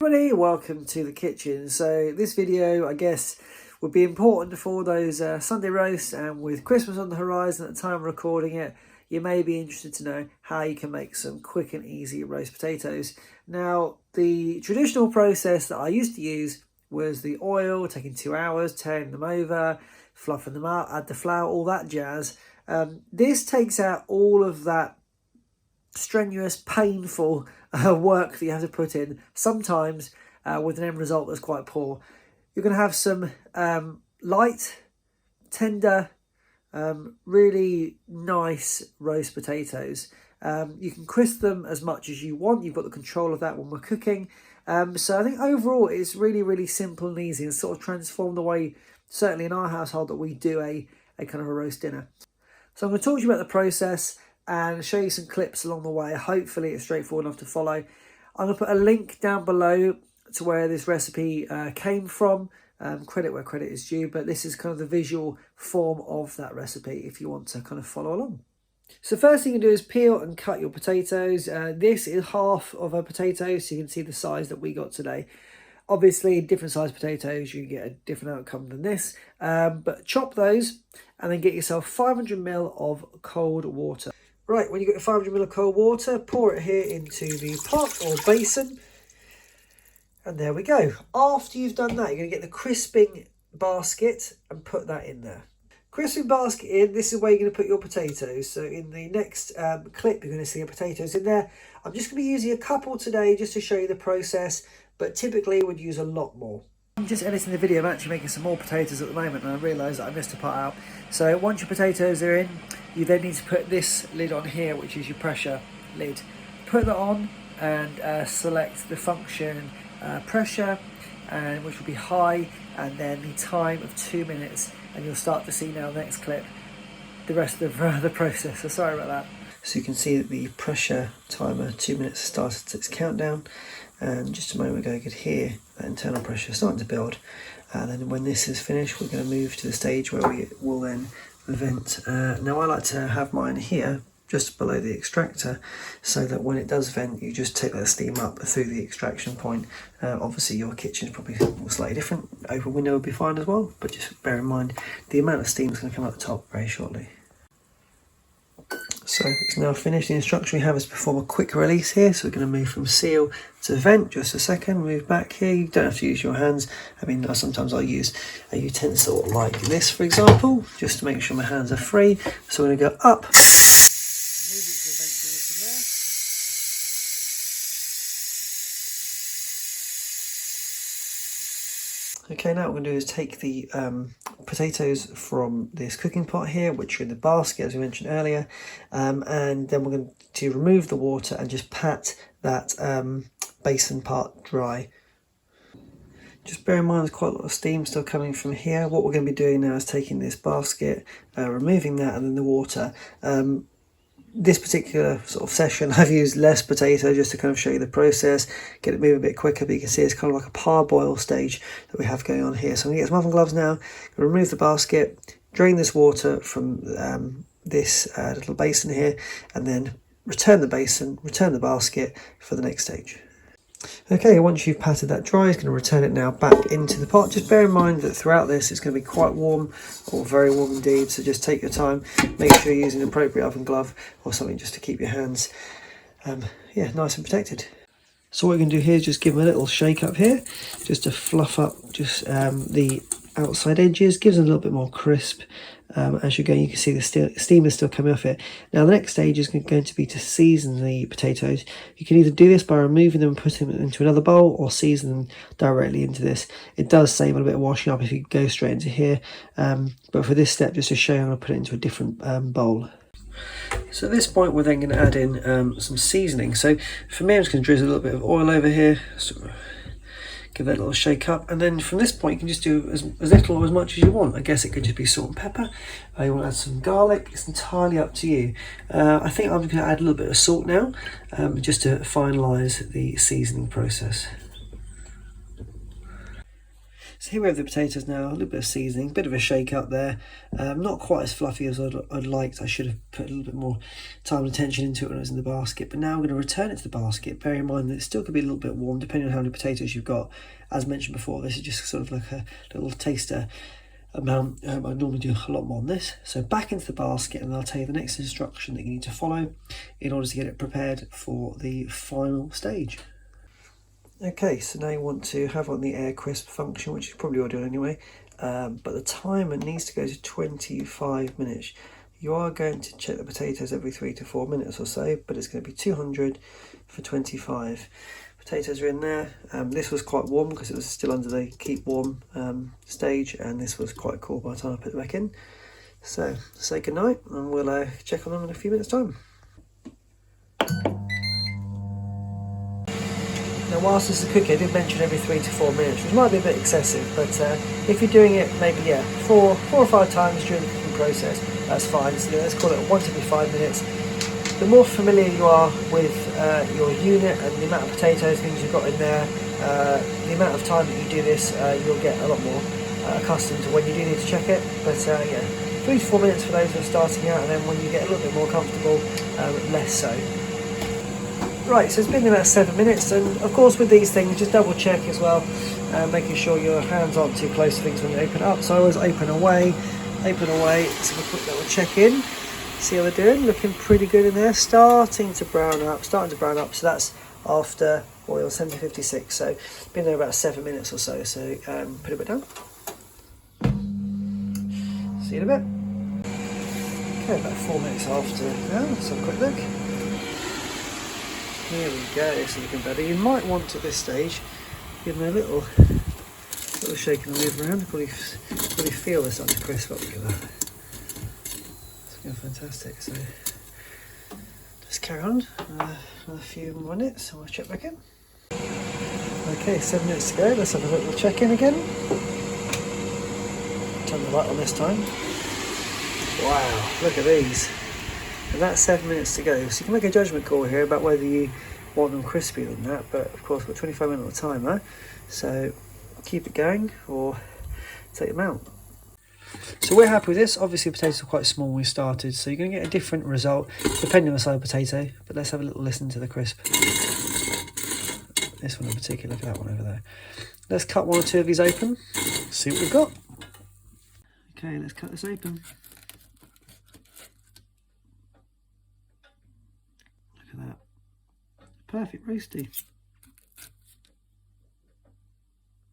Everybody, welcome to the kitchen. So this video, I guess, would be important for those Sunday roasts, and with Christmas on the horizon at the time of recording it, you may be interested to know how you can make some quick and easy roast potatoes. Now, the traditional process that I used to use was the oil, taking 2 hours, turning them over, fluffing them out, add the flour, all that jazz. This takes out all of that strenuous, painful work that you have to put in, sometimes with an end result that's quite poor. You're going to have some light, tender, really nice roast potatoes. You can crisp them as much as you want. You've got the control of that when we're cooking. So I think overall it's really simple and easy, and sort of transformed the way, certainly in our household, that we do a kind of a roast dinner. So I'm going to talk to you about the process and show you some clips along the way. Hopefully it's straightforward enough to follow. I'm going to put a link down below to where this recipe came from. Credit where credit is due, but this is kind of the visual form of that recipe if you want to kind of follow along. So first thing you do is peel and cut your potatoes. This is half of a potato, so you can see the size that we got today. Obviously, different sized potatoes, you get a different outcome than this. But chop those and then get yourself 500 ml of cold water. Right, when you get 500 ml of cold water, pour it here into the pot or basin. And there we go. After you've done that, you're going to get the crisping basket and put that in there. Crisping basket in, this is where you're going to put your potatoes. So in the next clip, you're going to see your potatoes in there. I'm just going to be using a couple today just to show you the process, but typically would use a lot more. I'm just editing the video. I'm actually making some more potatoes at the moment, and I realised that I missed a part out. So once your potatoes are in, you then need to put this lid on here, which is your pressure lid. Put that on and select the function pressure, and which will be high, and then the time of 2 minutes, and you'll start to see now the next clip the rest of the process. So sorry about that. So you can see that the pressure timer 2 minutes started its countdown, and just a moment ago you could hear that internal pressure starting to build. And then when this is finished, we're going to move to the stage where we will then vent. Now I like to have mine here just below the extractor, so that when it does vent, you just take that steam up through the extraction point. Obviously your kitchen is probably slightly different. Open window would be fine as well, but just bear in mind the amount of steam is going to come out the top very shortly. So it's now finished. The instruction we have is perform a quick release here. So we're going to move from seal to vent. Just a second, move back here. You don't have to use your hands. I mean, sometimes I'll use a utensil like this, for example, just to make sure my hands are free. So we're going to go up. Move it to the vent position there. Okay, now what we're going to do is take the potatoes from this cooking pot here, which are in the basket, as we mentioned earlier, and then we're going to remove the water and just pat that basin part dry. Just bear in mind there's quite a lot of steam still coming from here. What we're going to be doing now is taking this basket, removing that, and then the water. This particular sort of session I've used less potato just to kind of show you the process, get it moving a bit quicker, but you can see it's kind of like a parboil stage that we have going on here. So I'm going to get some oven gloves now, remove the basket, drain this water from this little basin here, and then return the basin, return the basket for the next stage. Okay, once you've patted that dry, it's going to return it now back into the pot. Just bear in mind that throughout this it's going to be quite warm, or very warm indeed, so just take your time. Make sure you're using an appropriate oven glove or something just to keep your hands nice and protected. So what we're going to do here is just give them a little shake up here, just to fluff up just the outside edges, gives them a little bit more crisp. As you're going, you can see the steam is still coming off it. Now the next stage is going to be to season the potatoes. You can either do this by removing them and putting them into another bowl, or season them directly into this. It does save a little bit of washing up if you go straight into here, but for this step, just to show you, I'm going to put it into a different bowl. So at this point we're then going to add in some seasoning. So for me, I'm just going to drizzle a little bit of oil over here, give that a little shake up, and then from this point you can just do as little or as much as you want. I guess it could just be salt and pepper. You want to add some garlic, it's entirely up to you. I think I'm going to add a little bit of salt now, just to finalise the seasoning process. So here we have the potatoes now, a little bit of seasoning, a bit of a shake up there. Not quite as fluffy as I'd liked. I should have put a little bit more time and attention into it when it was in the basket. But now I'm going to return it to the basket. Bear in mind that it still could be a little bit warm depending on how many potatoes you've got. As mentioned before, this is just sort of like a little taster amount. I normally do a lot more on this. So back into the basket, and I'll tell you the next instruction that you need to follow in order to get it prepared for the final stage. Okay, so now you want to have on the air crisp function, which you probably all do anyway, but the timer needs to go to 25 minutes. You are going to check the potatoes every 3 to 4 minutes or so, but it's going to be 200 for 25. Potatoes are in there. This was quite warm because it was still under the keep warm stage, and this was quite cool by the time I put it back in. So say goodnight, and we'll check on them in a few minutes time. Now whilst this is cooking, I did mention every 3 to 4 minutes, which might be a bit excessive, but if you're doing it maybe 4 or 5 times during the cooking process, that's fine. So let's call it once every 5 minutes. The more familiar you are with your unit and the amount of potatoes, things you've got in there, the amount of time that you do this, you'll get a lot more accustomed to when you do need to check it. But 3 to 4 minutes for those who are starting out, and then when you get a little bit more comfortable, less so. Right, so it's been about 7 minutes, and of course with these things, just double check as well, making sure your hands aren't too close to things when you open it up. So I always open away, let's have a quick little check in. See how they're doing, looking pretty good in there, starting to brown up, so that's after oil 7056, so been there about 7 minutes or so, put it a bit down. See you in a bit. Okay, about 4 minutes after now, let's have a quick look. Here we go, it's looking better. You might want at this stage, give them a little shake and move around, probably feel this starting to crisp up. Look at that. Fantastic. So just carry on another few minutes and we'll check back in. Okay, 7 minutes to go. Let's have a little check in again. Turn the light on this time. Wow, look at these. And that's 7 minutes to go. So you can make a judgment call here about whether you want them crispier than that, but of course we're 25 minutes on the timer, so keep it going or take them out. So we're happy with this. Obviously the potatoes are quite small when we started, so you're going to get a different result depending on the size of potato, but let's have a little listen to the crisp. This one in particular, look at that one over there. Let's cut 1 or 2 of these open, see what we've got. Okay, let's cut this open. Look at that. Perfect roasty.